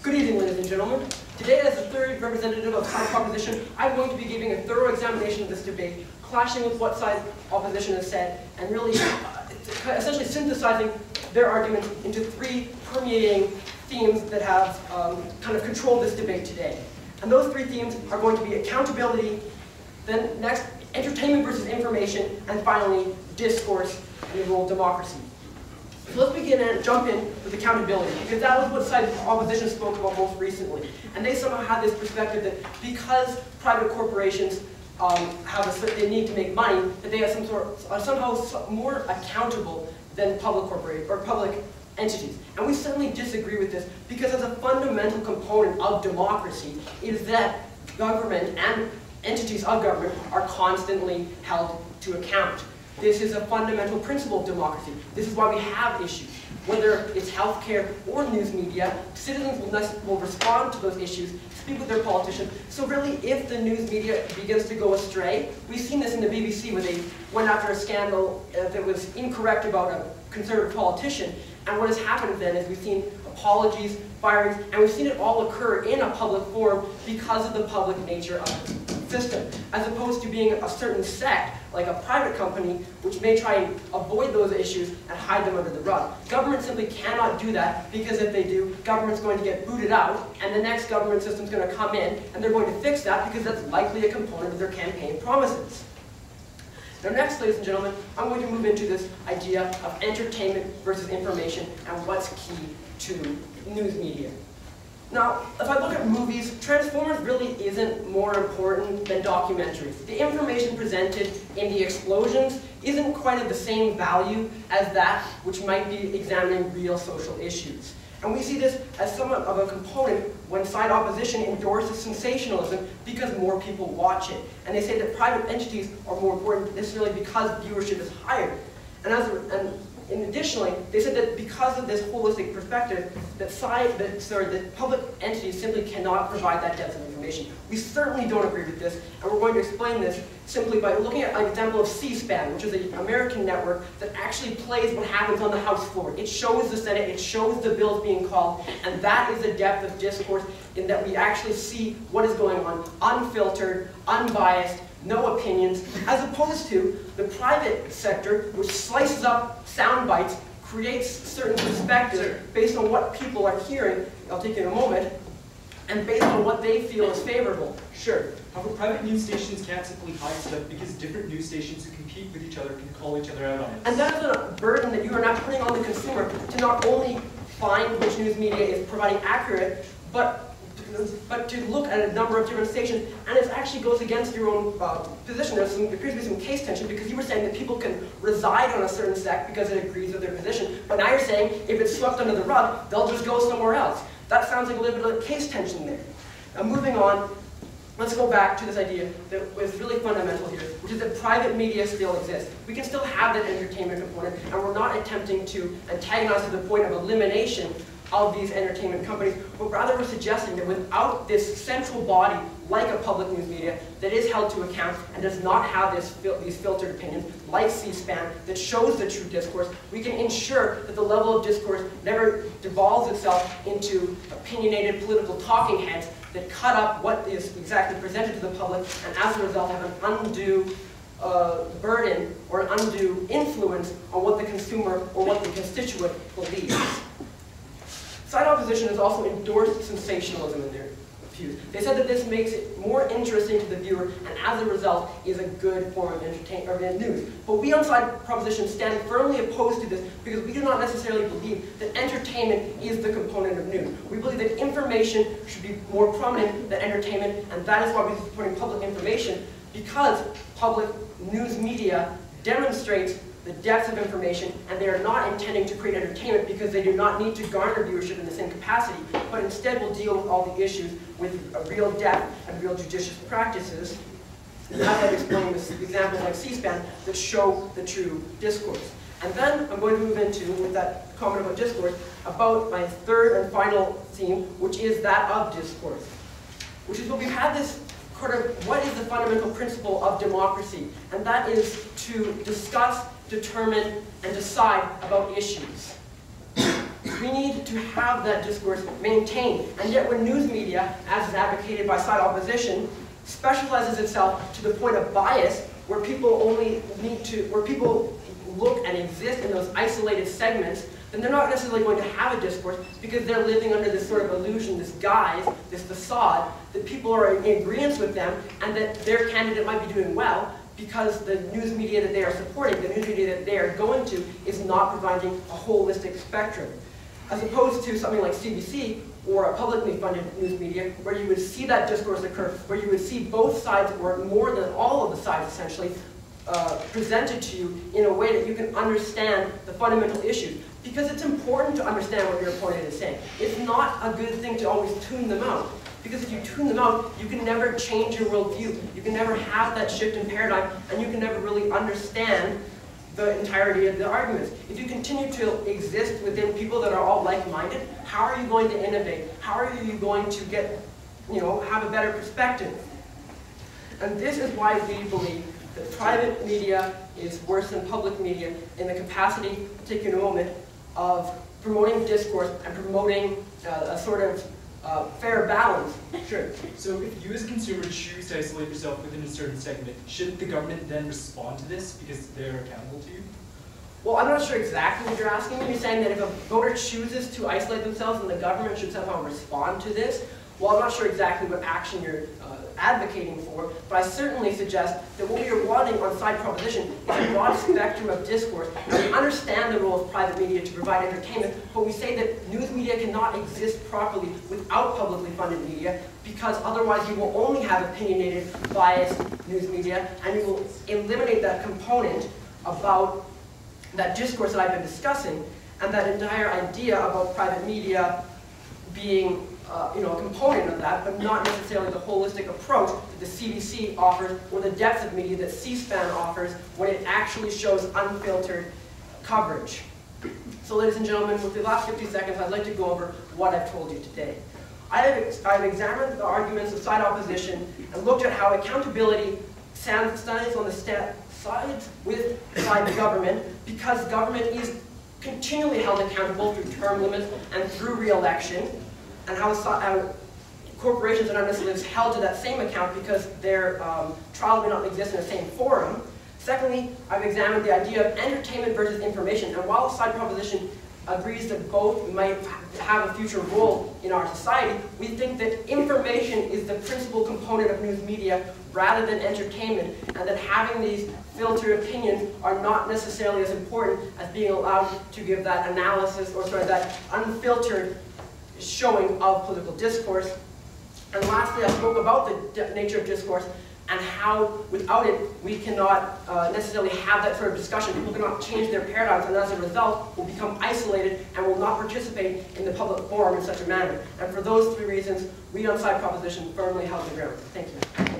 Good evening, ladies and gentlemen. Today, as the third representative of side proposition, I'm going to be giving a thorough examination of this debate, clashing with what side opposition has said, and really essentially synthesizing their arguments into three permeating themes that have kind of controlled this debate today. And those three themes are going to be accountability, then next, entertainment versus information, and finally, discourse and the role of democracy. So let's begin and jump in with accountability, because that was what side opposition spoke about most recently. And they somehow had this perspective that because private corporations they need to make money, that they are somehow more accountable than public corporations or public entities. And we certainly disagree with this, because as a fundamental component of democracy is that government and entities of government are constantly held to account. This is a fundamental principle of democracy. This is why we have issues. Whether it's healthcare or news media, citizens will respond to those issues, speak with their politicians. So really, if the news media begins to go astray, we've seen this in the BBC where they went after a scandal that was incorrect about a conservative politician. And what has happened then is we've seen apologies, firings, and we've seen it all occur in a public forum because of the public nature of the system, as opposed to being a certain sect, like a private company, which may try and avoid those issues and hide them under the rug. Government simply cannot do that, because if they do, government's going to get booted out, and the next government system's going to come in, and they're going to fix that, because that's likely a component of their campaign promises. Now next, ladies and gentlemen, I'm going to move into this idea of entertainment versus information and what's key to news media. Now, if I look at movies, Transformers really isn't more important than documentaries. The information presented in the explosions isn't quite of the same value as that which might be examining real social issues. And we see this as somewhat of a component when side opposition endorses sensationalism because more people watch it. And they say that private entities are more important necessarily because viewership is higher. And additionally, they said that because of this holistic perspective, that public entities simply cannot provide that depth of information. We certainly don't agree with this, and we're going to explain this simply by looking at an example of C-SPAN, which is an American network that actually plays what happens on the House floor. It shows the Senate, it shows the bills being called, and that is the depth of discourse in that we actually see what is going on, unfiltered, unbiased, no opinions, as opposed to the private sector, which slices up sound bites, creates certain perspectives based on what people are hearing, I'll take you in a moment, and based on what they feel is favorable. Sure. However, private news stations can't simply hide stuff because different news stations who compete with each other can call each other out on it. And that is a burden that you are now putting on the consumer to not only find which news media is providing accurate, but to look at a number of different stations, and it actually goes against your own position. There appears to be some case tension, because you were saying that people can reside on a certain sect because it agrees with their position, but now you're saying if it's swept under the rug, they'll just go somewhere else. That sounds like a little bit of case tension there. Now moving on, let's go back to this idea that is really fundamental here, which is that private media still exists. We can still have that entertainment component, and we're not attempting to antagonize to the point of elimination of these entertainment companies, but rather we're suggesting that without this central body, like a public news media, that is held to account and does not have these filtered opinions, like C-SPAN, that shows the true discourse, we can ensure that the level of discourse never devolves itself into opinionated political talking heads that cut up what is exactly presented to the public, and as a result have an undue burden or an undue influence on what the consumer or what the constituent believes. Side opposition has also endorsed sensationalism in their views. They said that this makes it more interesting to the viewer, and as a result is a good form of news. But we on side proposition stand firmly opposed to this, because we do not necessarily believe that entertainment is the component of news. We believe that information should be more prominent than entertainment, and that is why we're supporting public information, because public news media demonstrates the depth of information, and they are not intending to create entertainment because they do not need to garner viewership in the same capacity, but instead will deal with all the issues with a real depth and real judicious practices. And as I've explained with examples like C-SPAN that show the true discourse. And then I'm going to move into, with that comment about discourse, about my third and final theme, which is that of discourse. Which is what we've had this what is the fundamental principle of democracy, and that is to discuss, determine, and decide about issues. We need to have that discourse maintained. And yet when news media, as is advocated by side opposition, specializes itself to the point of bias, where people where people look and exist in those isolated segments, then they're not necessarily going to have a discourse because they're living under this sort of illusion, this guise, this facade, that people are in agreement with them and that their candidate might be doing well because the news media that they are supporting, the news media that they are going to, is not providing a holistic spectrum. As opposed to something like CBC or a publicly funded news media, where you would see that discourse occur, where you would see both sides, or more than all of the sides essentially, presented to you in a way that you can understand the fundamental issues. Because it's important to understand what your opponent is saying. It's not a good thing to always tune them out. Because if you tune them out, you can never change your worldview. You can never have that shift in paradigm, and you can never really understand the entirety of the arguments. If you continue to exist within people that are all like-minded, how are you going to innovate? How are you going to get, have a better perspective? And this is why we believe that private media is worse than public media in the capacity, I'll take you in a moment, of promoting discourse and promoting a sort of fair balance. Sure. So if you as a consumer choose to isolate yourself within a certain segment, shouldn't the government then respond to this because they're accountable to you? Well, I'm not sure exactly what you're asking me. You're saying that if a voter chooses to isolate themselves, then the government should somehow respond to this. Well, I'm not sure exactly what action you're advocating for, but I certainly suggest that what we are wanting on side proposition is a broad spectrum of discourse. We understand the role of private media to provide entertainment, but we say that news media cannot exist properly without publicly funded media, because otherwise you will only have opinionated, biased news media, and you will eliminate that component about that discourse that I've been discussing, and that entire idea about private media being a component of that, but not necessarily the holistic approach that the CBC offers or the depth of media that C-SPAN offers when it actually shows unfiltered coverage. So ladies and gentlemen, with the last 50 seconds, I'd like to go over what I've told you today. I've examined the arguments of side opposition and looked at how accountability stands on the sides with side government, because government is continually held accountable through term limits and through re-election, and how corporations are not necessarily held to that same account because their trial may not exist in the same forum. Secondly, I've examined the idea of entertainment versus information, and while side proposition agrees that both might have a future role in our society, we think that information is the principal component of news media rather than entertainment, and that having these filtered opinions are not necessarily as important as being allowed to give that analysis, or sorry, that unfiltered showing of political discourse. And lastly, I spoke about the nature of discourse and how without it we cannot necessarily have that sort of discussion. People cannot change their paradigms, and as a result will become isolated and will not participate in the public forum in such a manner. And for those three reasons, we on side proposition firmly held the ground. Thank you.